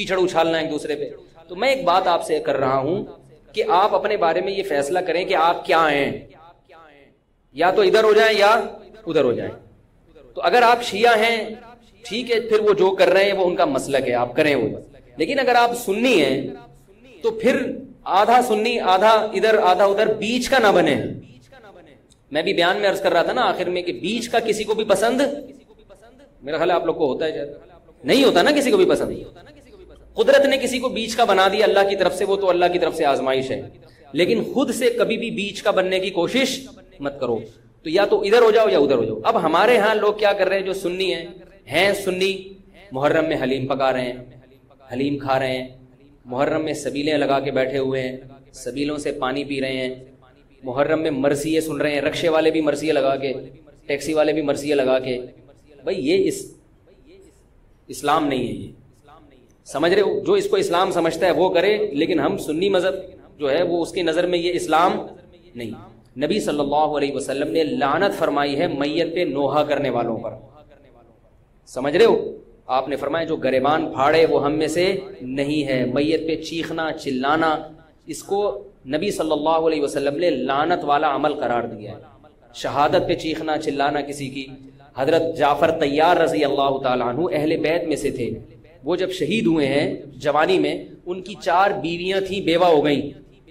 کیچڑ اچھالنا ایک دوسرے پہ. تو میں ایک بات آپ سے کر رہا ہوں کہ آپ اپنے بارے میں یہ فیصلہ کریں کہ آپ کیا ہیں, یا تو ادھر ہو جائیں یا ادھر ہو جائیں. تو اگر آپ شیعہ ہیں ٹھیک ہے, پھر وہ جو کر رہے ہیں وہ ان کا مسلک ہے, آپ کریں وہ. لیکن اگر آپ سنی ہیں تو پھر آدھا سنی آدھا ادھر آدھا ادھر, بیچ کا نہ بنے. میں بھی بیان میں عرض کر رہا تھا نا آخر میں کہ بیچ کا کسی کو بھی پسند, میرا خیال ہے آپ لوگ کو ہوتا ہے شاید, نہیں ہوتا نا کسی کو بھی پسند. قدرت نے کسی کو بیچ کا بنا دیا اللہ کی طرف سے, وہ تو اللہ کی طرف سے آزمائش ہے. لیکن خود سے کبھی بھی بیچ کا بننے کی کوشش مت کرو. تو یا تو ادھر ہو جاؤ یا ادھر ہو جاؤ. اب ہمارے ہاں لوگ کیا کر رہے ہیں, جو سنی ہیں سنی, محرم میں حلیم پکا رہے ہیں, حلیم کھا رہے ہیں, محرم میں سبیلیں لگا کے بیٹھے ہوئے ہیں, سبیلوں سے پانی پی رہے ہیں, محرم میں مرثیے سن رہے ہیں, رکشے والے بھی مرثیے لگا کے, ٹیکسی والے بھی مرثیے لگا کے. بھائی یہ اسلام نہیں ہے, یہ سمجھ رہے ہو. جو اس کو اسلام سمجھتا ہے وہ کرے, لیکن ہم سنی مذہب جو ہے وہ اس کی نظر میں یہ اسلام نہیں. نبی صلی اللہ علیہ وسلم نے لعنت فرمائی ہے میت پہ نوحہ کرنے والوں پر, سمجھ رہے ہو. آپ نے فرمایا جو گریبان پھاڑے وہ ہم میں سے نہیں ہے. میت پہ چیخنا چلانا, اس کو نبی صلی اللہ علیہ وسلم نے لعنت والا عمل قرار دیا ہے. شہادت پہ چیخنا چلانا کسی کی, حضرت جعفر طیار رضی اللہ تعالیٰ عنہ اہل بیت میں سے تھے. وہ جب شہید ہوئے ہیں جوانی میں, ان کی 4 بیویاں تھیں, بیوہ ہو گئیں.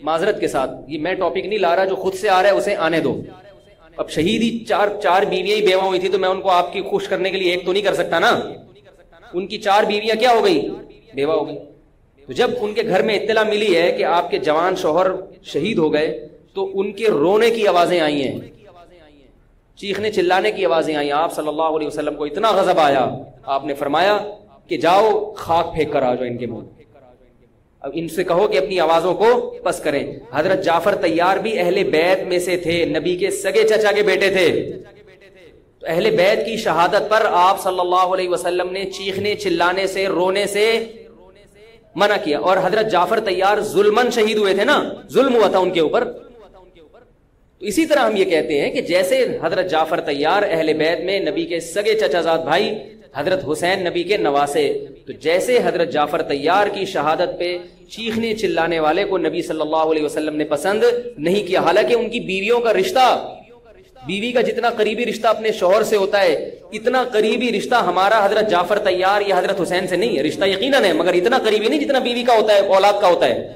معذرت کے ساتھ یہ میں ٹاپک نہیں لا رہا, جو خود سے آ رہا ہے اسے آنے دو. اب شہید ہی 4 بیویاں ہی بیوہ ہوئی تھی, تو میں ان کو آپ کی خوش کرنے کے لیے ایک تو نہیں کر سکتا نا. ان کی 4 بیویاں کیا ہو گئی, بیوہ ہو گئی. تو جب ان کے گھر میں اطلاع ملی ہے کہ آپ کے جوان شوہر شہید ہو گئے, تو ان کے رونے کی آوازیں آئی ہیں, چیخنے چلانے کی آوازیں آئی. آپ صلی اللہ علیہ وسلم کو اتنا غضب آیا, آپ نے فرمایا کہ جاؤ خاک پھینک کر آ جاؤ ان کے منہ. اب ان سے کہو کہ اپنی آوازوں کو پس کریں. حضرت جعفر طیار بھی اہل بیت میں سے تھے, نبی کے سگے چچا کے بیٹے تھے. تو اہل بیت کی شہادت پر آپ صلی اللہ علیہ وسلم نے چیخنے چلانے سے, رونے سے منع کیا. اور حضرت جعفر طیار ظلمن شہید ہوئے تھے نا, ظلم ہوا تھا ان کے اوپر. تو اسی طرح ہم یہ کہتے ہیں کہ جیسے حضرت جعفر طیار اہل بیت میں نبی کے سگے چچا زاد بھائی, حضرت حسین نبی کے نواسے, تو جیسے حضرت جعفر طیار کی شہادت پہ چیخنے چلانے والے کو نبی صلی اللہ علیہ وسلم نے پسند نہیں کیا. حالانکہ ان کی بیویوں کا رشتہ, بیوی کا جتنا قریبی رشتہ اپنے شوہر سے ہوتا ہے, اتنا قریبی رشتہ ہمارا حضرت جعفر طیار یا حضرت حسین سے نہیں ہے. رشتہ یقیناً ہے, مگر اتنا قریبی نہیں جتنا بیوی کا ہوتا ہے, اولاد کا ہوتا ہے.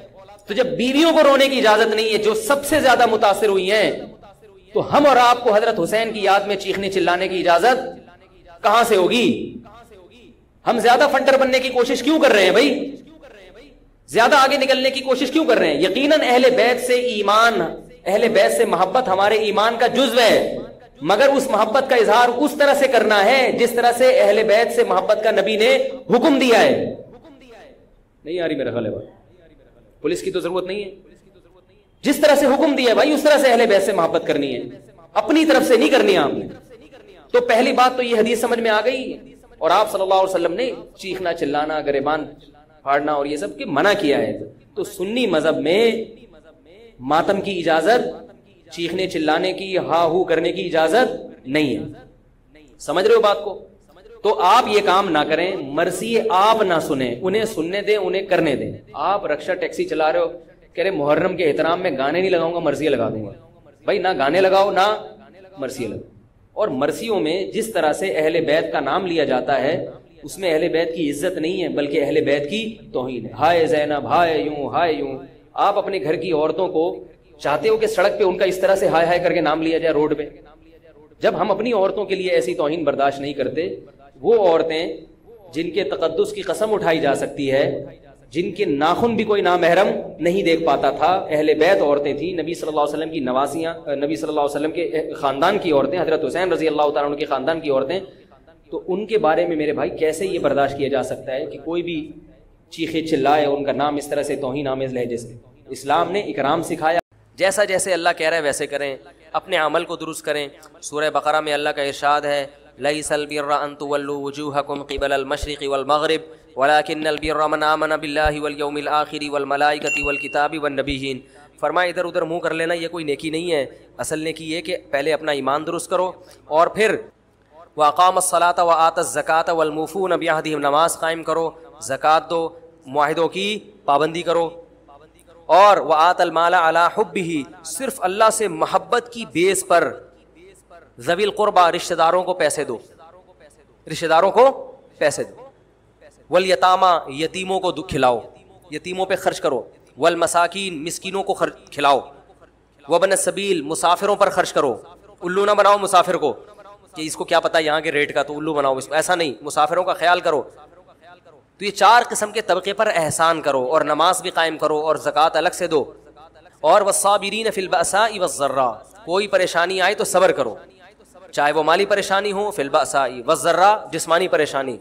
تو جب بیویوں کو رونے کی اجازت نہیں ہے, جو سب سے زیادہ متاثر ہوئی ہیں, تو ہم اور آپ کو حضرت حسین کی یاد میں چیخنے چلانے کی اجازت کہاں سے ہوگی؟ ہم زیادہ فنٹر بننے کی کوشش کیوں کر رہے ہیں بھائی, زیادہ آگے نکلنے کی کوشش کیوں کر رہے ہیں؟ یقیناً اہل بیت سے ایمان, اہل بیت سے محبت ہمارے ایمان کا جزو ہے, مگر اس محبت کا اظہار اس طرح سے کرنا ہے جس طرح سے اہل بیت سے محبت کا نبی نے حکم دیا ہے. نہیں آ رہی میرا خیال ہے بات, پولیس کی تو ضرورت نہیں ہے. جس طرح سے حکم دیا ہے بھائی, اس طرح سے اہل بیت سے محبت کرنی ہے, اپنی طرف سے نہیں کرنی آپ نے. تو پہلی بات تو یہ حدیث سمجھ میں آ گئی. اور آپ صلی اللہ علیہ وسلم نے چیخنا چلانا, گریبان پھاڑنا اور یہ سب کی منع کیا ہے. تو سنی مذہب میں ماتم کی اجازت, چیخنے چلانے کی, ہا ہو کرنے کی اجازت نہیں ہے. سمجھ رہے ہو بات کو؟ تو آپ یہ کام نہ کریں, مرثی آپ نہ سنیں, انہیں سننے دیں, انہیں کرنے دیں. آپ رکشہ ٹیکسی چلا رہے ہو, کہہ رہے محرم کے احترام میں گانے نہیں لگاؤں گا, مرثیے لگا دوں گا. بھائی نہ گانے لگاؤ نہ مرثیے لگاؤ. اور مرثیوں میں جس طرح سے اہل بیت کا نام لیا جاتا ہے, اس میں اہل بیت کی عزت نہیں ہے, بلکہ اہل بیت کی توہین ہے. ہائے زینب, ہائے یوں, ہائے یوں. آپ اپنے گھر کی عورتوں کو چاہتے ہو کہ سڑک پہ ان کا اس طرح سے ہائے ہائے کر کے نام لیا جائے روڈ پہ؟ جب ہم اپنی عورتوں کے لیے ایسی توہین برداشت نہیں کرتے, وہ عورتیں جن کے تقدس کی قسم اٹھائی جا سکتی ہے, جن کے ناخن بھی کوئی نامحرم نہیں دیکھ پاتا تھا, اہل بیت عورتیں تھیں, نبی صلی اللہ علیہ وسلم کی نواسیاں, نبی صلی اللہ علیہ وسلم کے خاندان کی عورتیں, حضرت حسین رضی اللہ تعالیٰ عنہ کے خاندان کی عورتیں, تو ان کے بارے میں میرے بھائی کیسے یہ برداشت کیا جا سکتا ہے کہ کوئی بھی چیخے چلائے, ان کا نام اس طرح سے توہین آمیز لہجے سے؟ اسلام نے اکرام سکھایا, جیسا جیسے اللہ کہہ رہا ہے ویسے کریں, اپنے عمل کو درست کریں. سورہ بقرہ میں اللہ کا ارشاد ہے, لیس البر ان تولوا وجوہکم قبل المشرق والمغرب ولکن البر من آمن باللہ والیوم الآخر والملائکۃ والکتاب والنبیین. فرمایا ادھر ادھر منہ کر لینا یہ کوئی نیکی نہیں ہے. اصل نیکی یہ کہ پہلے اپنا ایمان درست کرو, اور پھر وَأَقَامَ الصَّلَاةَ وَآتَى الزَّكَاةَ وَالْمُوفُونَ بِعَهْدِهِمْ, نماز قائم کرو, زکوٰۃ دو, معاہدوں کی پابندی کرو. اور وآت المال علی حبہ، صرف اللہ سے محبت کی بیس پر ذوی القربہ، رشتہ داروں کو پیسے دو، رشتہ داروں کو پیسے دو. والیتامى، یتیموں کو کھلاؤ، یتیموں پہ خرچ کرو. والمساکین، مسکینوں کو کھلاؤ. وابن السبیل، مسافروں پر خرچ کرو. الو نہ بناؤ مسافر کو کہ اس کو کیا پتا یہاں کے ریٹ کا تو الو بناؤ اس کو، ایسا نہیں، مسافروں کا خیال کرو. تو یہ 4 قسم کے طبقے پر احسان کرو، اور نماز بھی قائم کرو، اور زکوٰۃ الگ سے دو. اور والصابرین فی البأساء والضراء، کوئی پریشانی آئے تو صبر کرو، چاہے وہ مالی پریشانی ہو، فی البأساء والضراء، جسمانی پریشانی.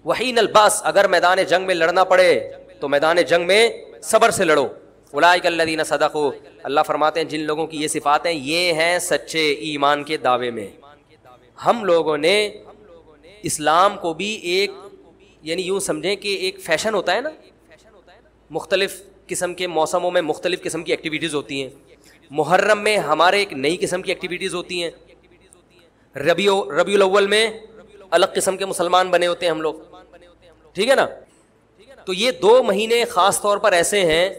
وحین الباس، اگر میدان جنگ میں لڑنا پڑے تو میدان جنگ میں صبر سے لڑو. اولئک الذین صدقوا، اللہ فرماتے ہیں جن لوگوں کی یہ صفات ہیں یہ ہیں سچے ایمان کے دعوے میں. ہم لوگوں نے اسلام کو بھی ایک، یعنی یوں سمجھیں کہ ایک فیشن ہوتا ہے نا، مختلف قسم کے موسموں میں مختلف قسم کی ایکٹیویٹیز ہوتی ہیں. محرم میں ہمارے ایک نئی قسم کی ایکٹیویٹیز ہوتی ہیں. ربیع الاول میں الگ قسم کے مسلمان بنے ہوتے ہیں ہم لوگ، ٹھیک ہے نا. تو یہ 2 مہینے خاص طور پر ایسے ہیں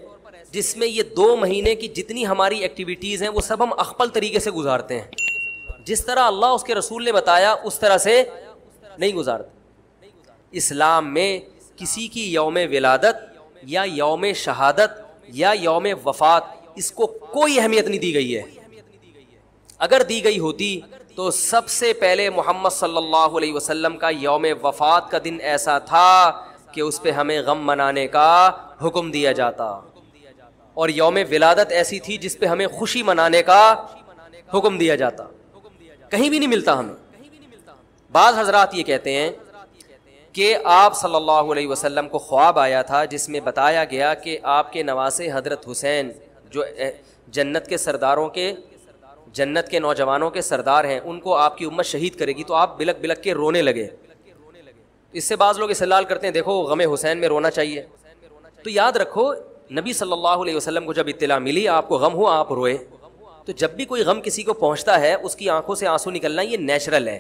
جس میں یہ 2 مہینے کی جتنی ہماری ایکٹیویٹیز ہیں وہ سب ہم اخپل طریقے سے گزارتے ہیں. جس طرح اللہ اس کے رسول نے بتایا اس طرح سے نہیں گزارتے. اسلام میں کسی کی یوم ولادت یا یوم شہادت یا یوم وفات اس کو کوئی اہمیت نہیں دی گئی ہے. اگر دی گئی ہوتی تو سب سے پہلے محمد صلی اللہ علیہ وسلم کا یوم وفات کا دن ایسا تھا کہ اس پہ ہمیں غم منانے کا حکم دیا جاتا، اور یوم ولادت ایسی تھی جس پہ ہمیں خوشی منانے کا حکم دیا جاتا. کہیں بھی نہیں ملتا ہمیں. بعض حضرات یہ کہتے ہیں کہ آپ صلی اللہ علیہ وسلم کو خواب آیا تھا جس میں بتایا گیا کہ آپ کے نواسے حضرت حسین جو جنت کے سرداروں کے، جنت کے نوجوانوں کے سردار ہیں، ان کو آپ کی امت شہید کرے گی. تو آپ بلک بلک کے رونے لگے. اس سے بعض لوگ استدلال کرتے ہیں دیکھو غم حسین میں رونا چاہیے. تو یاد رکھو نبی صلی اللہ علیہ وسلم کو جب اطلاع ملی آپ کو غم ہوا آپ روئے. تو جب بھی کوئی غم کسی کو پہنچتا ہے اس کی آنکھوں سے آنسو نکلنا یہ نیچرل ہے.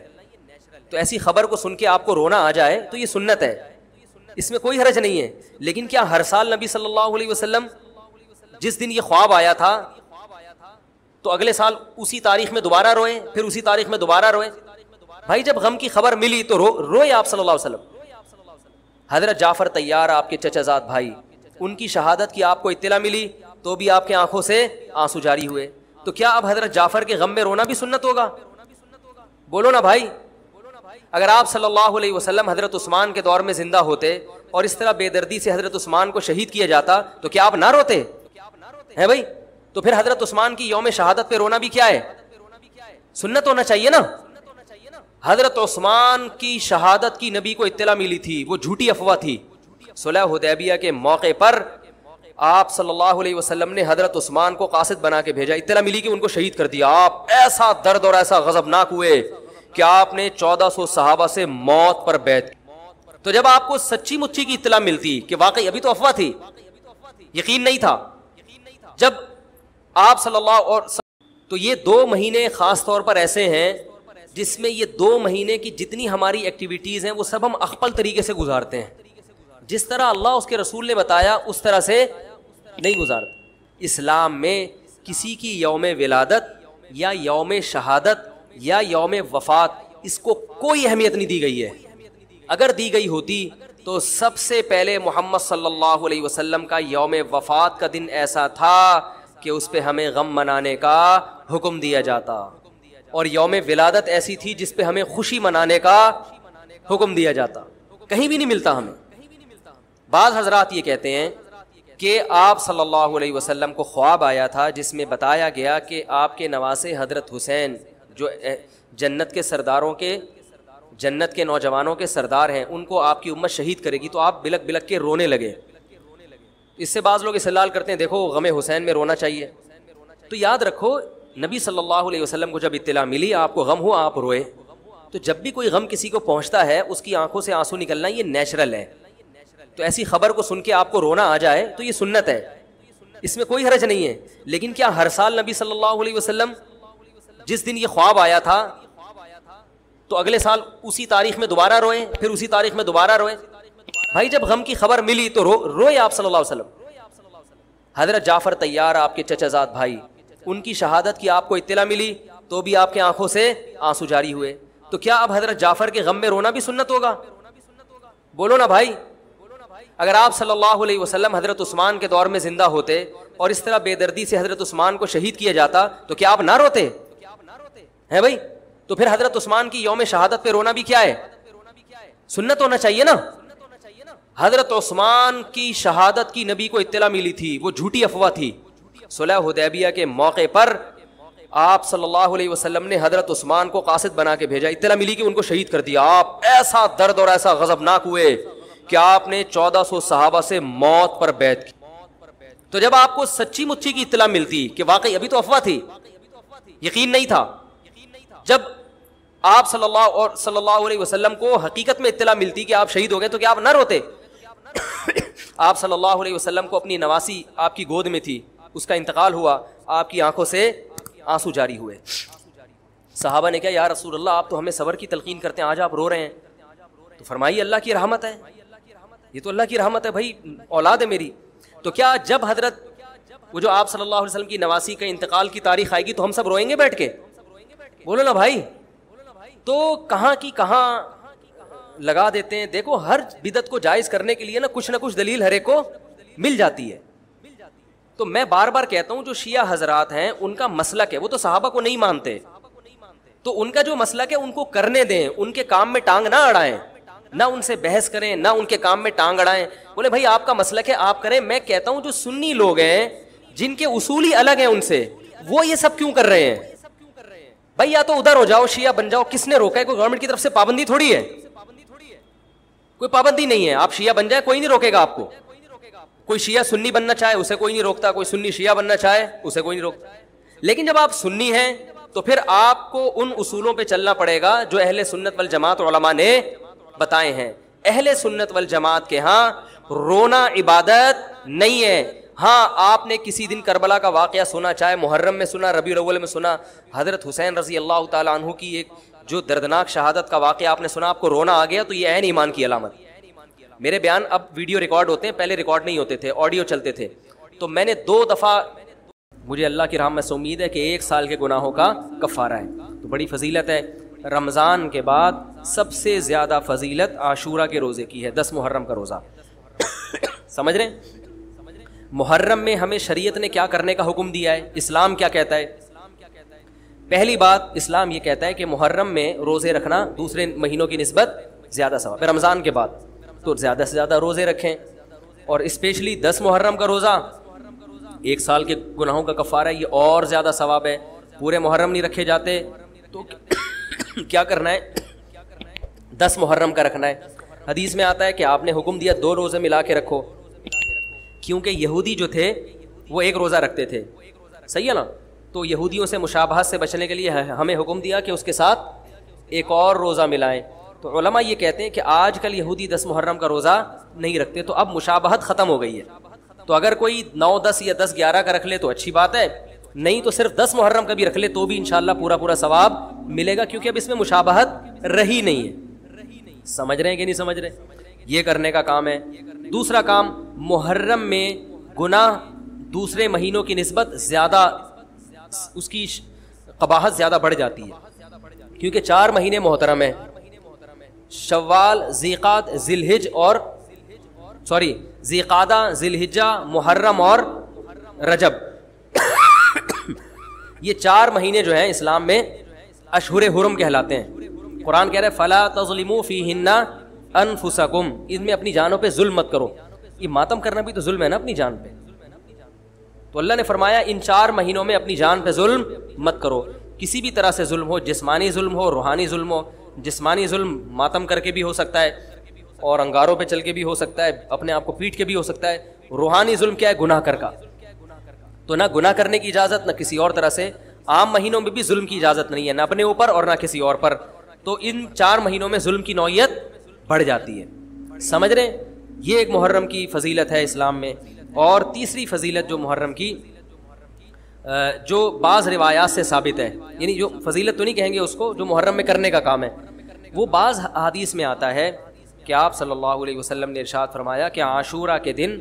تو ایسی خبر کو سن کے آپ کو رونا آ جائے تو یہ سنت ہے، اس میں کوئی حرج نہیں ہے. لیکن کیا ہر سال نبی صلی اللہ علیہ وسلم جس دن یہ خواب آیا تھا تو اگلے سال اسی تاریخ میں دوبارہ روئیں، پھر اسی تاریخ میں دوبارہ روئیں؟ بھائی جب غم کی خبر ملی تو روئے آپ صلی اللہ علیہ وسلم. حضرت جعفر طیار آپ کے چچا زاد بھائی، ان کی شہادت کی آپ کو اطلاع ملی تو بھی آپ کے آنکھوں سے آنسو جاری ہوئے. تو کیا اب حضرت جعفر کے غم میں رونا بھی سنت ہوگا؟ بولو نا بھائی. اگر آپ صلی اللہ علیہ وسلم حضرت عثمان کے دور میں زندہ ہوتے اور اس طرح بے دردی سے حضرت عثمان کو شہید کیا جاتا تو کیا آپ نہ روتے ہیں بھائی؟ تو پھر حضرت عثمان کی یوم شہادت پہ رونا بھی کیا ہے؟ سنت ہونا چاہیے نا. حضرت عثمان کی شہادت کی نبی کو اطلاع ملی تھی، وہ جھوٹی افواہ تھی. صلح حدیبیہ کے موقع پر آپ صلی اللہ علیہ وسلم نے حضرت عثمان کو قاصد بنا کے بھیجا. اطلاع ملی کہ ان کو شہید کر دیا. آپ ایسا درد اور ایسا غضبناک ہوئے کہ آپ نے 1400 صحابہ سے موت پر بیعت کی. تو جب آپ کو سچی مچی کی اطلاع ملتی کہ واقعی ابھی تو افواہ تھی، یقین نہیں تھا، جب آپ صلی اللہ اور تو یہ 2 مہینے خاص طور پر ایسے ہیں جس میں یہ 2 مہینے کی جتنی ہماری ایکٹیویٹیز ہیں وہ سب ہم اخپل طریقے سے گزارتے ہیں. جس طرح اللہ اس کے رسول نے بتایا اس طرح سے نہیں گزارتے. اسلام میں کسی کی یوم ولادت یا یوم شہادت یا یوم وفات اس کو کوئی اہمیت نہیں دی گئی ہے. اگر دی گئی ہوتی تو سب سے پہلے محمد صلی اللہ علیہ وسلم کا یوم وفات کا دن ایسا تھا کہ اس پہ ہمیں غم منانے کا حکم دیا جاتا، اور یوم ولادت ایسی تھی جس پہ ہمیں خوشی منانے کا حکم دیا جاتا. کہیں بھی نہیں ملتا ہمیں. بعض حضرات یہ کہتے ہیں کہ آپ صلی اللہ علیہ وسلم کو خواب آیا تھا جس میں بتایا گیا کہ آپ کے نواسے حضرت حسین جو جنت کے سرداروں کے، جنت کے نوجوانوں کے سردار ہیں، ان کو آپ کی امت شہید کرے گی. تو آپ بلک بلک کے رونے لگے. اس سے بعض لوگ استدلال کرتے ہیں دیکھو غم حسین میں رونا چاہیے. تو یاد رکھو نبی صلی اللہ علیہ وسلم کو جب اطلاع ملی آپ کو غم ہوا آپ روئے. تو جب بھی کوئی غم کسی کو پہنچتا ہے اس کی آنکھوں سے آنسو نکلنا یہ نیچرل ہے. تو ایسی خبر کو سن کے آپ کو رونا آ جائے تو یہ سنت ہے، اس میں کوئی حرج نہیں ہے. لیکن کیا ہر سال نبی صلی اللہ علیہ وسلم جس دن یہ خواب آیا تھا تو اگلے سال اسی تاریخ میں دوبارہ روئیں، پھر اسی تاریخ میں دوبارہ روئیں؟ بھائی جب غم کی خبر ملی تو روئے آپ صلی اللہ علیہ وسلم. حضرت جعفر طیار آپ کے چچا زاد بھائی, ان کی شہادت کی آپ کو اطلاع ملی تو بھی آپ کے آنکھوں سے آنسو جاری ہوئے. تو کیا اب حضرت جعفر کے غم میں رونا بھی سنت ہوگا؟ بولو نا بھائی. اگر آپ صلی اللہ علیہ وسلم حضرت عثمان کے دور میں زندہ ہوتے اور اس طرح بے دردی سے حضرت عثمان کو شہید کیا جاتا تو کیا آپ نہ روتے ہیں بھائی؟ تو پھر حضرت عثمان کی یوم شہادت پہ رونا بھی کیا ہے؟ سنت ہونا چاہیے نا. حضرت عثمان کی شہادت کی نبی کو اطلاع ملی تھی, وہ جھوٹی افواہ تھی. صلح حدیبیہ کے موقع پر آپ صلی اللہ علیہ وسلم نے حضرت عثمان کو قاصد بنا کے بھیجا, اطلاع ملی کہ ان کو شہید کر دیا. آپ ایسا درد اور ایسا غضبناک ہوئے کہ آپ نے 1400 صحابہ سے موت پر بیعت کی. تو جب آپ کو سچی مچی کی اطلاع ملتی کہ واقعی ابھی تو افواہ تھی, یقین نہیں تھا, جب آپ صلی اللہ علیہ وسلم کو حقیقت میں اطلاع ملتی کہ آپ شہید ہو گئے تو کیا آپ نہ روتے؟ آپ صلی اللہ علیہ وسلم کو اپنی نواسی آپ کی گود میں تھی, اس کا انتقال ہوا, آپ کی آنکھوں سے آنسو جاری ہوئے. صحابہ نے کہا یا رسول اللہ آپ تو ہمیں صبر کی تلقین کرتے ہیں, آج آپ رو رہے ہیں. تو فرمائی اللہ کی رحمت ہے, یہ تو اللہ کی رحمت ہے بھائی, اولاد ہے میری. تو کیا جب حضرت وہ جو آپ صلی اللہ علیہ وسلم کی نواسی کا انتقال کی تاریخ آئے گی تو ہم سب روئیں گے بیٹھ کے؟ بولو نا بھائی. تو کہاں کی کہاں لگا دیتے ہیں. دیکھو ہر بدعت کو جائز کرنے کے لیے نہ کچھ دلیل ہر ایک کو مل جاتی ہے. تو میں بار بار کہتا ہوں جو شیعہ حضرات ہیں ان کا مسلک ہے, وہ تو صحابہ کو نہیں مانتے, تو ان کا جو مسلک ہے ان کو کرنے دیں, ان کے کام میں ٹانگ نہ اڑائیں, نہ ان سے بحث کریں, نہ ان کے کام میں ٹانگ اڑائیں. بولے بھائی آپ کا مسلک ہے آپ کریں. میں کہتا ہوں جو سنی لوگ ہیں جن کے اصول ہی الگ ہیں ان سے, وہ یہ سب کیوں کر رہے ہیں بھائی؟ یا تو ادھر ہو جاؤ, شیعہ بن جاؤ. کس نے روکا ہے؟ کوئی گورنمنٹ کی طرف سے پابندی تھوڑی ہے, کوئی پابندی نہیں ہے. آپ شیعہ بن جائے, کوئی نہیں روکے گا آپ کو. کوئی شیعہ سنی بننا چاہے اسے کوئی نہیں روکتا, کوئی سنی شیعہ بننا چاہے اسے کوئی نہیں روکتا. لیکن جب آپ سنی ہیں تو پھر آپ کو ان اصولوں پہ چلنا پڑے گا جو اہل سنت والجماعت علماء نے بتائے ہیں. اہل سنت والجماعت کے ہاں رونا عبادت نہیں ہے. ہاں آپ نے کسی دن کربلا کا واقعہ سنا, چاہے محرم میں سنا, ربیع الاول میں سنا, حضرت حسین رضی اللہ تعالیٰ عنہ کی ایک جو دردناک شہادت کا واقعہ آپ نے سنا, آپ کو رونا آ گیا, تو یہ عین ایمان کی علامت. میرے بیان اب ویڈیو ریکارڈ ہوتے ہیں, پہلے ریکارڈ نہیں ہوتے تھے, آڈیو چلتے تھے. تو میں نے 2 دفعہ, مجھے اللہ کی رحمت سے امید ہے کہ 1 سال کے گناہوں کا کفارہ ہے. تو بڑی فضیلت ہے. رمضان کے بعد سب سے زیادہ فضیلت عاشورہ کے روزے کی ہے, 10 محرم کا روزہ. سمجھ رہے ہیں؟ محرم میں ہمیں شریعت نے کیا کرنے کا حکم دیا ہے, اسلام کیا کہتا ہے؟ پہلی بات, اسلام یہ کہتا ہے کہ محرم میں روزے رکھنا دوسرے مہینوں کی نسبت زیادہ ثواب ہے. رمضان کے بعد تو زیادہ سے زیادہ روزے رکھیں, اور اسپیشلی 10 محرم کا روزہ 1 سال کے گناہوں کا کفارہ ہے, یہ اور زیادہ ثواب ہے. پورے محرم نہیں رکھے جاتے تو کیا کرنا ہے؟ 10 محرم کا رکھنا ہے. حدیث میں آتا ہے کہ آپ نے حکم دیا 2 روزے ملا کے رکھو, کیونکہ یہودی جو تھے وہ 1 روزہ رکھتے تھے, صحیح ہے نا. تو یہودیوں سے مشابہت سے بچنے کے لیے ہمیں حکم دیا کہ اس کے ساتھ 1 اور روزہ ملائیں. تو علماء یہ کہتے ہیں کہ آج کل یہودی 10 محرم کا روزہ نہیں رکھتے, تو اب مشابہت ختم ہو گئی ہے. تو اگر کوئی 9, 10 یا 10, 11 کا رکھ لے تو اچھی بات ہے, نہیں تو صرف 10 محرم کا بھی رکھ لے تو بھی انشاءاللہ پورا ثواب ملے گا, کیونکہ اب اس میں مشابہت رہی نہیں ہے. سمجھ رہے ہیں کہ نہیں سمجھ رہے؟ یہ کرنے کا کام ہے. دوسرا کام, محرم میں گناہ دوسرے مہینوں کی نسبت زیادہ, اس کی قباحت زیادہ بڑھ جاتی ہے, کیونکہ 4 مہینے محترم ہیں, شوال, ذیقعد, ذیلحج اور ذیقعدہ, ذیلحجہ, محرم اور رجب. یہ 4 مہینے جو ہیں اسلام میں اشہر حرم کہلاتے ہیں. قرآن کہہ رہا ہے فلا تظلموا فیہن انفسکم, ان میں اپنی جانوں پہ ظلم مت کرو. یہ ماتم کرنا بھی تو ظلم ہے نا اپنی جان پہ. تو اللہ نے فرمایا ان 4 مہینوں میں اپنی جان پہ ظلم مت کرو. کسی بھی طرح سے ظلم ہو, جسمانی ظلم ہو, روحانی ظلم ہو. جسمانی ظلم ماتم کر کے بھی ہو سکتا ہے, اور انگاروں پہ چل کے بھی ہو سکتا ہے, اپنے آپ کو پیٹ کے بھی ہو سکتا ہے. روحانی ظلم کیا ہے؟ گناہ کر کا. تو نہ گناہ کرنے کی اجازت, نہ کسی اور طرح سے. عام مہینوں میں بھی ظلم کی اجازت نہیں ہے, نہ اپنے اوپر اور نہ کسی اور پر. تو ان 4 مہینوں میں ظلم کی نوعیت بڑھ جاتی ہے. سمجھ رہے ہیں؟ یہ ایک محرم کی فضیلت ہے اسلام میں. اور تیسری فضیلت جو محرم کی, جو بعض روایات سے ثابت ہے, یعنی جو فضیلت تو نہیں کہیں گے اس کو, جو محرم میں کرنے کا کام ہے, وہ بعض حدیث میں آتا ہے کہ آپ صلی اللہ علیہ وسلم نے ارشاد فرمایا کہ عاشورہ کے دن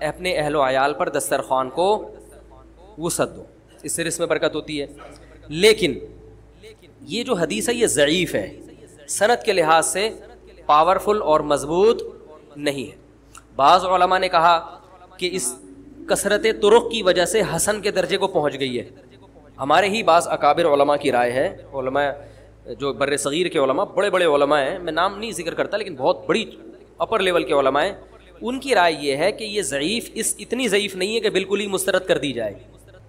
اپنے اہل و عیال پر دسترخوان کو وسعت دو، اس سے رزق میں برکت ہوتی ہے. لیکن یہ جو حدیث ہے یہ ضعیف ہے، سند کے لحاظ سے پاورفل اور مضبوط نہیں ہے. بعض علماء نے کہا کہ اس کثرت طرق کی وجہ سے حسن کے درجے کو پہنچ گئی ہے. ہمارے ہی بعض اکابر علماء کی رائے ہے، علماء جو بر صغیر کے علماء بڑے بڑے علماء ہیں، میں نام نہیں ذکر کرتا لیکن بہت بڑی اپر لیول کے علماء ہیں، ان کی رائے یہ ہے کہ یہ ضعیف اتنی ضعیف نہیں ہے کہ بالکل ہی مسترد کر دی جائے،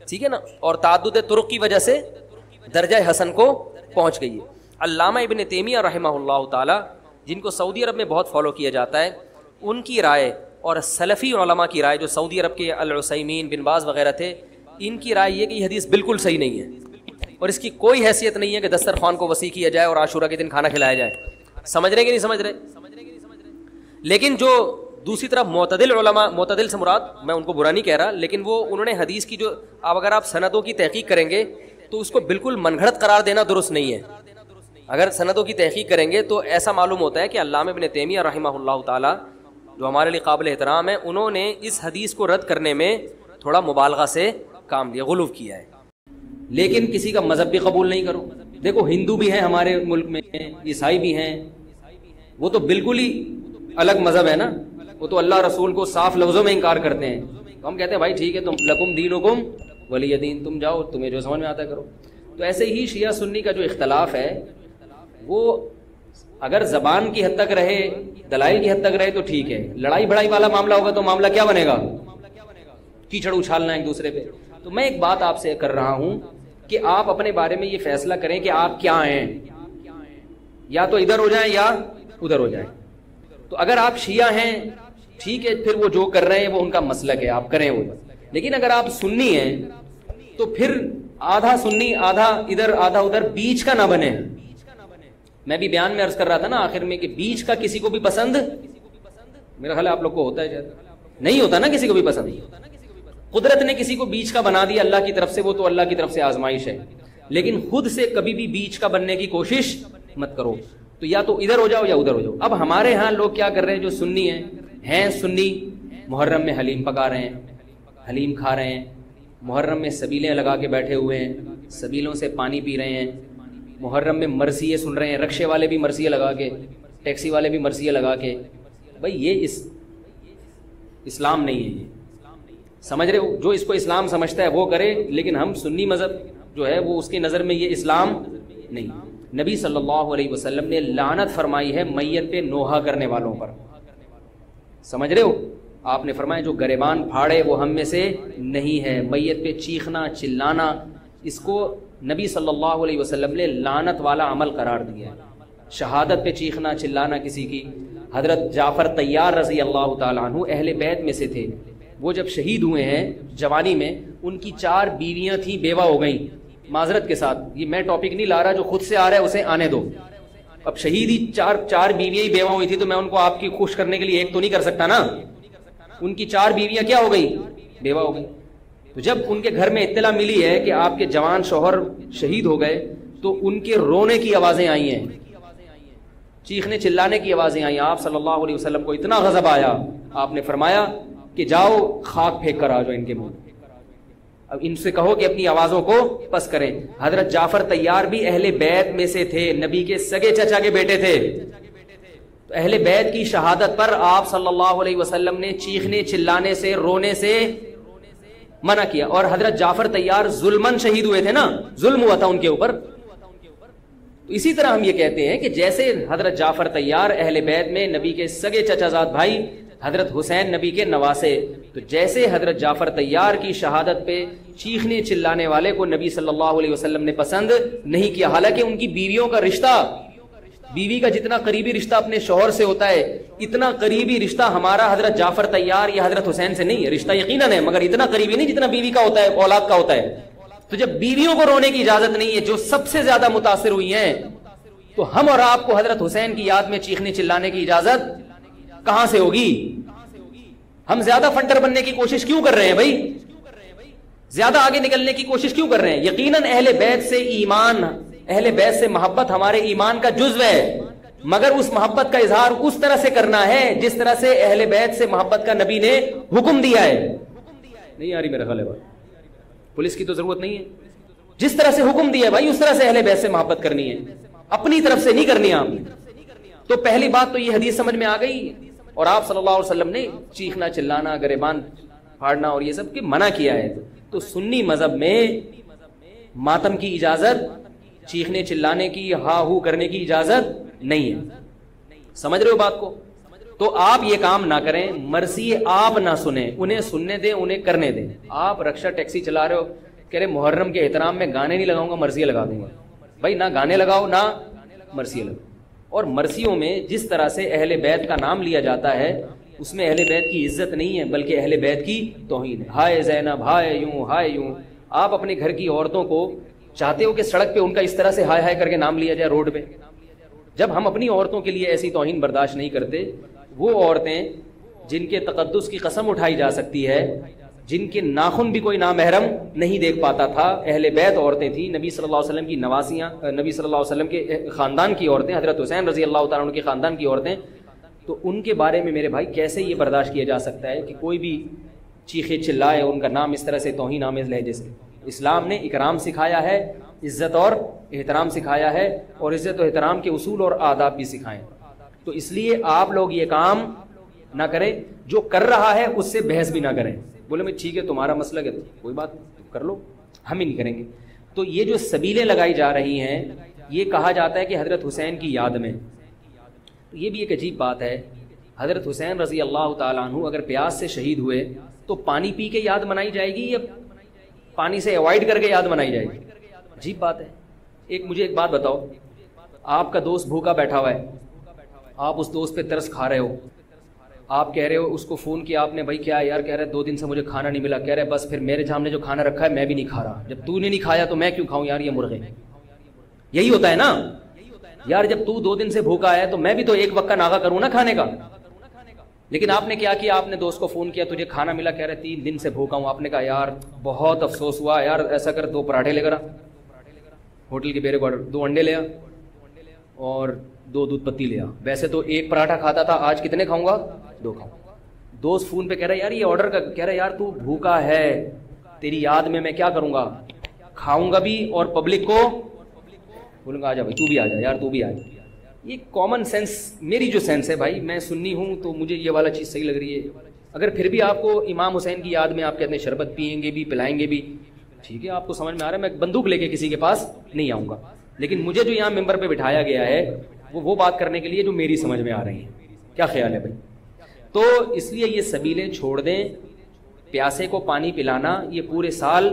ٹھیک ہے نا، اور تعدد طرق کی وجہ سے درجہ حسن کو پہنچ گئی ہے. علامہ ابن تیمیہ رحمہ اللہ تعالی، جن کو سعودی عرب میں بہت فالو کیا جاتا ہے، ان کی رائے اور سلفی علماء کی رائے جو سعودی عرب کے العثیمین بن باز وغیرہ تھے، ان کی رائے یہ کہ یہ حدیث بالکل صحیح نہیں ہے اور اس کی کوئی حیثیت نہیں ہے کہ دسترخوان کو وسیع کیا جائے اور عاشورہ کے دن کھانا کھلایا جائے. سمجھ رہے کہ نہیں سمجھ رہے؟ لیکن جو دوسری طرف معتدل علماء، معتدل سے مراد میں ان کو برا نہیں کہہ رہا، لیکن وہ انہوں نے حدیث کی جو اگر آپ سندوں کی تحقیق کریں گے تو اس کو بالکل من گھڑت قرار دینا درست نہیں ہے. اگر سندوں کی تحقیق کریں گے تو ایسا معلوم ہوتا ہے کہ علامہ ابن تیمیہ رحمہ اللہ تعالی جو ہمارے لیے قابل احترام ہے، انہوں نے اس حدیث کو رد کرنے میں تھوڑا مبالغہ سے کام لیا، غلو کیا ہے. لیکن کسی کا مذہب بھی قبول نہیں کرو. دیکھو ہندو بھی ہیں ہمارے ملک میں، عیسائی بھی ہیں، وہ تو بالکل ہی الگ مذہب ہے نا، وہ تو اللہ رسول کو صاف لفظوں میں انکار کرتے ہیں. تو ہم کہتے ہیں بھائی ٹھیک ہے، تم لکم دینکم ولی دین، تم جاؤ، تمہیں جو سمجھ میں آتا ہے کرو. تو ایسے ہی شیعہ سنی کا جو اختلاف ہے وہ اگر زبان کی حد تک رہے، دلائل کی حد تک رہے تو ٹھیک ہے. لڑائی بڑائی والا معاملہ ہوگا تو معاملہ کیا بنے گا؟ کیچڑ اچھالنا ایک دوسرے پہ. تو میں ایک بات آپ سے کر رہا ہوں کہ آپ اپنے بارے میں یہ فیصلہ کریں کہ آپ کیا ہیں، یا تو ادھر ہو جائیں یا ادھر ہو جائیں. تو اگر آپ شیعہ ہیں ٹھیک ہے، پھر وہ جو کر رہے ہیں وہ ان کا مسلک ہے، آپ کریں وہ. لیکن اگر آپ سنی ہیں تو پھر آدھا سنی آدھا ادھر آدھا ادھر، بیچ کا نہ بنے. میں بھی بیان میں عرض کر رہا تھا نا آخر میں کہ بیچ کا کسی کو بھی پسند، میرا خیال ہے آپ لوگ کو ہوتا ہے، نہیں ہوتا نا کسی کو بھی پسند. قدرت نے کسی کو بیچ کا بنا دیا اللہ کی طرف سے، وہ تو اللہ کی طرف سے آزمائش ہے. لیکن خود سے کبھی بھی بیچ کا بننے کی کوشش مت کرو. تو یا تو ادھر ہو جاؤ یا ادھر ہو جاؤ. اب ہمارے ہاں لوگ کیا کر رہے ہیں جو سنی ہیں سنی، محرم میں حلیم پکا رہے ہیں، حلیم کھا رہے ہیں، محرم میں سبیلیں لگا کے بیٹھے ہوئے ہیں، سبیلوں سے پانی پی رہے ہیں، محرم میں مرثیے سن رہے ہیں، رکشے والے بھی مرثیے لگا کے، ٹیکسی والے بھی مرثیے لگا کے. بھائی یہ اسلام نہیں ہے. یہ سمجھ رہے ہو؟ جو اس کو اسلام سمجھتا ہے وہ کرے، لیکن ہم سنی مذہب جو ہے وہ اس کی نظر میں یہ اسلام نہیں. نبی صلی اللہ علیہ وسلم نے لعنت فرمائی ہے میت پہ نوحہ کرنے والوں پر. سمجھ رہے ہو؟ آپ نے فرمایا جو گریبان پھاڑے وہ ہم میں سے نہیں ہے. میت پہ چیخنا چلانا، اس کو نبی صلی اللہ علیہ وسلم نے لعنت والا عمل قرار دیا ہے. شہادت پہ چیخنا چلانا کسی کی، حضرت جعفر طیار رضی اللہ تعالیٰ عنہ اہل بیت میں سے تھے. وہ جب شہید ہوئے ہیں جوانی میں، ان کی 4 بیویاں تھیں، بیوہ ہو گئیں. معذرت کے ساتھ یہ میں ٹاپک نہیں لا رہا، جو خود سے آ رہا ہے اسے آنے دو. اب شہید ہی 4 بیویاں ہی بیوہ ہوئی تھی تو میں ان کو آپ کی خوش کرنے کے لیے ایک تو نہیں کر سکتا نا. ان کی 4 بیویاں کیا ہو گئی؟ بیوہ ہو گئی. تو جب ان کے گھر میں اطلاع ملی ہے کہ آپ کے جوان شوہر شہید ہو گئے تو ان کے رونے کی آوازیں آئی ہیں، چیخنے چلانے کی آوازیں آئی. آپ صلی اللہ علیہ وسلم کو اتنا غضب آیا، آپ نے فرمایا کہ جاؤ خاک پھینک کر آ جاؤ ان کے منہ. اب ان سے کہو کہ اپنی آوازوں کو پس کریں. حضرت جعفر طیار بھی اہل بیت میں سے تھے، نبی کے سگے چچا کے بیٹے تھے. تو اہل بیت کی شہادت پر آپ صلی اللہ علیہ وسلم نے چیخنے چلانے سے، رونے سے منع کیا. اور حضرت جعفر طیار ظلمن شہید ہوئے تھے نا، ظلم ہوا تھا ان کے اوپر. تو اسی طرح ہم یہ کہتے ہیں کہ جیسے حضرت جعفر طیار اہل بیت میں نبی کے سگے چچا زاد بھائی، حضرت حسین نبی کے نواسے، تو جیسے حضرت جعفر طیار کی شہادت پہ چیخنے چلانے والے کو نبی صلی اللہ علیہ وسلم نے پسند نہیں کیا. حالانکہ ان کی بیویوں کا رشتہ، بیوی کا جتنا قریبی رشتہ اپنے شوہر سے ہوتا ہے، اتنا قریبی رشتہ ہمارا حضرت جعفر طیار یا حضرت حسین سے نہیں ہے. رشتہ یقیناً ہے مگر اتنا قریبی نہیں جتنا بیوی کا ہوتا ہے، اولاد کا ہوتا ہے. تو جب بیویوں کو رونے کی اجازت نہیں ہے جو سب سے زیادہ متاثر ہوئی ہیں، تو ہم اور آپ کو حضرت حسین کی یاد میں چیخنے چلانے کی اجازت کہاں سے ہوگی؟ ہم زیادہ فنٹر بننے کی کوشش کیوں کر رہے ہیں بھائی؟ زیادہ آگے نکلنے کی کوشش کیوں کر رہے ہیں؟ یقیناً اہل بیت سے ایمان، اہل بیت سے محبت ہمارے ایمان کا جزو ہے. مگر اس محبت کا اظہار اس طرح سے کرنا ہے جس طرح سے اہل بیت سے محبت کا نبی نے حکم دیا ہے. نہیں آ رہی میرا خیال ہے بات, پولیس کی تو ضرورت نہیں ہے. جس طرح سے حکم دیا ہے بھائی اس طرح سے اہل بیت سے محبت کرنی ہے, اپنی طرف سے نہیں کرنی آپ نے. تو پہلی بات تو یہ حدیث سمجھ میں آ گئی. اور آپ صلی اللہ علیہ وسلم نے چیخنا چلانا گریبان پھاڑنا اور یہ سب کی منع کیا ہے. تو سنی مذہب میں ماتم کی اجازت, چیخنے چلانے کی, ہا ہو کرنے کی اجازت نہیں ہے. سمجھ رہے ہو بات کو؟ تو آپ یہ کام نہ کریں, مرثی آپ نہ سنیں, انہیں سننے دیں, انہیں کرنے دیں. آپ رکشا ٹیکسی چلا رہے ہو, کہہ رہے محرم کے احترام میں گانے نہیں لگاؤں گا, مرثیہ لگا دوں گا. بھائی نہ گانے لگاؤ نہ مرثیہ لگاؤ. اور مرثیوں میں جس طرح سے اہل بیت کا نام لیا جاتا ہے اس میں اہل بیت کی عزت نہیں ہے بلکہ اہل بیت کی توہین ہے. ہائے زینب, ہائے یوں, ہائے یوں. آپ اپنے گھر کی عورتوں کو چاہتے ہو کہ سڑک پہ ان کا اس طرح سے ہائے ہائے کر کے نام لیا جائے روڈ پہ؟ جب ہم اپنی عورتوں کے لیے ایسی توہین برداشت نہیں کرتے, وہ عورتیں جن کے تقدس کی قسم اٹھائی جا سکتی ہے, جن کے ناخن بھی کوئی نامحرم نہیں دیکھ پاتا تھا, اہل بیت عورتیں تھیں, نبی صلی اللہ علیہ وسلم کی نواسیاں, نبی صلی اللہ علیہ وسلم کے خاندان کی عورتیں, حضرت حسین رضی اللہ تعالیٰ عنہ کے خاندان کی عورتیں, تو ان کے بارے میں میرے بھائی کیسے یہ برداشت کیا جا سکتا ہے کہ کوئی بھی چیخے چلائے, ان کا نام اس طرح سے توہین آمیز لہجے سے؟ اسلام نے اکرام سکھایا ہے, عزت اور احترام سکھایا ہے, اور عزت و احترام کے اصول اور آداب بھی سکھائیں. تو اس لیے آپ لوگ یہ کام نہ کریں, جو کر رہا ہے اس سے بحث بھی نہ کریں. بولے میں ٹھیک ہے تمہارا مسلک ہے تو کوئی بات کر لو, ہم ہی نہیں کریں گے. تو یہ جو سبیلیں لگائی جا رہی ہیں, یہ کہا جاتا ہے کہ حضرت حسین کی یاد میں, تو یہ بھی ایک عجیب بات ہے. حضرت حسین رضی اللہ تعالیٰ عنہ اگر پیاس سے شہید ہوئے تو پانی پی کے یاد منائی جائے گی یا پانی سے اوائڈ کر کے یاد منائی جائے گی؟ عجیب بات ہے. مجھے ایک بات بتاؤ, آپ کا دوست بھوکا بیٹھا ہوا ہے, آپ اس دوست پہ ترس کھا رہے ہو, آپ کہہ رہے ہو, اس کو فون کیا آپ نے, بھائی کیا یار, کہہ رہے 2 دن سے مجھے کھانا نہیں ملا, کہہ رہے بس پھر میرے سامنے جو کھانا رکھا ہے میں بھی نہیں کھا رہا, جب تو نے نہیں کھایا تو میں کیوں کھاؤں یار یہ مرغے. یہی ہوتا ہے نا یار, جب تو 2 دن سے بھوکا ہے تو میں بھی تو ایک وقت کا ناغہ کروں نا کھانے کا. لیکن آپ نے کیا کیا, آپ نے دوست کو فون کیا, تجھے کھانا ملا, کہہ رہے 3 دن سے بھوکا ہوں. آپ نے کہا یار بہت افسوس ہوا یار, ایسا کر 2 پراٹھے لے کر آ, ہوٹل کے بیرے کو 2 انڈے لے آ اور 2 دودھ پتی لے آ. ویسے تو 1 پراٹھا کھاتا تھا, آج کتنے کھاؤں گا؟ 2 کھاؤں. دوست فون پہ کہہ رہا یار یہ آرڈر کا, کہہ رہا یار تو بھوکا ہے, تیری یاد میں کیا کروں گا, کھاؤں گا بھی اور پبلک کو بولوں گا آ جا بھائی تو بھی آ جا یار, تو بھی آ جا. یہ کامن سینس, میری جو سینس ہے بھائی, میں سنی ہوں تو مجھے یہ والا چیز صحیح لگ رہی ہے. اگر پھر بھی آپ کو امام حسین کی یاد میں آپ کہتے ہیں شربت پئیں گے بھی پلائیں گے بھی, ٹھیک ہے, آپ کو سمجھ میں آ رہا ہے, میں بندوق لے کے کسی کے پاس نہیں آؤں گا. لیکن مجھے جو یہاں ممبر پہ بٹھایا گیا ہے وہ بات کرنے کے لیے جو میری سمجھ میں آ رہی ہیں. کیا خیال ہے بھائی؟ تو اس لیے یہ سبیلیں چھوڑ دیں. پیاسے کو پانی پلانا یہ پورے سال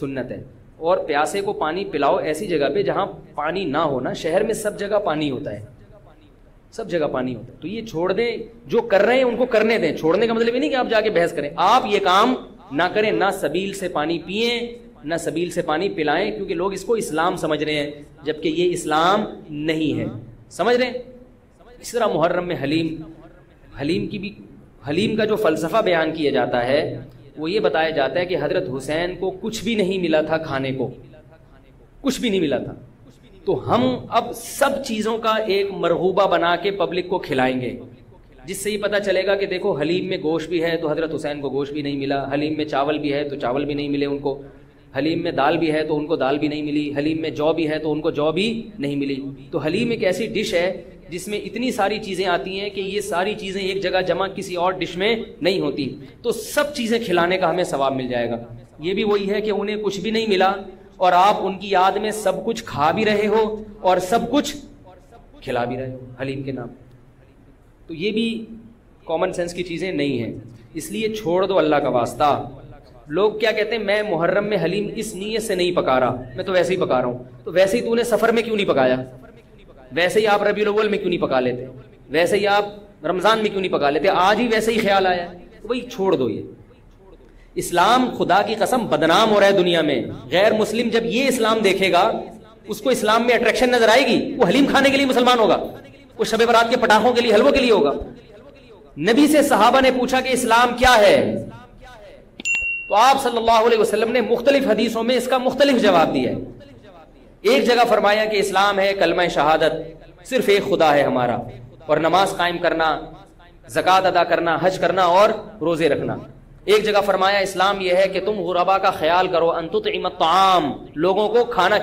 سنت ہے, اور پیاسے کو پانی پلاؤ ایسی جگہ پہ جہاں پانی نہ ہونا. شہر میں سب جگہ پانی ہوتا ہے, سب جگہ پانی ہوتا ہے. تو یہ چھوڑ دیں, جو کر رہے ہیں ان کو کرنے دیں. چھوڑنے کا مطلب یہ نہیں کہ آپ جا کے بحث کریں. آپ یہ کام نہ کریں, نہ سبیل سے پانی پئیں نہ سبیل سے پانی پلائیں, کیونکہ لوگ اس کو اسلام سمجھ رہے ہیں جبکہ یہ اسلام نہیں ہے. سمجھ رہے ہیں؟ اس طرح محرم میں حلیم کا جو فلسفہ بیان کیا جاتا ہے وہ یہ بتایا جاتا ہے کہ حضرت حسین کو کچھ بھی نہیں ملا تھا, کھانے کو کچھ بھی نہیں ملا تھا, تو ہم اب سب چیزوں کا ایک مرغوبہ بنا کے پبلک کو کھلائیں گے, جس سے یہ پتہ چلے گا کہ دیکھو حلیم میں گوشت بھی ہے تو حضرت حسین کو گوشت بھی نہیں ملا, حلیم میں چاول بھی ہے تو چاول بھی نہیں ملے ان کو, حلیم میں دال بھی ہے تو ان کو دال بھی نہیں ملی, حلیم میں جو بھی ہے تو ان کو جو بھی نہیں ملی. تو حلیم ایک ایسی ڈش ہے جس میں اتنی ساری چیزیں آتی ہیں کہ یہ ساری چیزیں ایک جگہ جمع کسی اور ڈش میں نہیں ہوتی. تو سب چیزیں کھلانے کا ہمیں ثواب مل جائے گا. یہ بھی وہی ہے کہ انہیں کچھ بھی نہیں ملا اور آپ ان کی یاد میں سب کچھ کھا بھی رہے ہو اور سب کچھ کھلا بھی رہے ہو حلیم کے نام. تو یہ بھی کامن سینس کی چیزیں نہیں ہیں, اس لیے چھوڑ دو اللہ کا واسطہ. لوگ کیا کہتے ہیں, میں محرم میں حلیم اس نیت سے نہیں پکا رہا, میں تو ویسے ہی پکا رہا ہوں. تو ویسے ہی تو نے سفر میں کیوں نہیں پکایا, ویسے ہی آپ ربیع الاول میں کیوں نہیں پکا لیتے, ویسے ہی آپ رمضان میں کیوں نہیں پکا لیتے, آج ہی ویسے ہی خیال آیا, تو بھائی چھوڑ دو. یہ اسلام خدا کی قسم بدنام ہو رہا ہے دنیا میں. غیر مسلم جب یہ اسلام دیکھے گا اس کو اسلام میں اٹریکشن نظر آئے گی, وہ حلیم کھانے کے لیے مسلمان ہوگا, وہ شب برات کے پٹاخوں کے لیے, حلووں کے لیے ہوگا. نبی سے صحابہ نے پوچھا کہ اسلام کیا ہے, تو آپ صلی اللہ علیہ وسلم نے مختلف حدیثوں میں اس کا مختلف جواب دیا ہے. ایک جگہ فرمایا کہ اسلام ہے کلمہ شہادت, صرف ایک خدا ہے ہمارا، اور نماز قائم کرنا، زکوٰۃ ادا کرنا، حج کرنا اور روزے رکھنا۔ ایک جگہ فرمایا اسلام یہ ہے کہ تم غربا کا خیال کرو، ان تطعم الطعام، لوگوں کو کھانا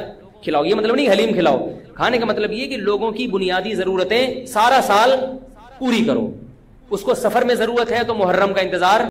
کھلاؤ۔ یہ مطلب نہیں حلیم کھلاؤ، کھانے کا مطلب یہ کہ لوگوں کی بنیادی ضرورتیں سارا سال پوری کرو۔ اس کو سفر میں ضرورت ہے تو محرم کا انتظار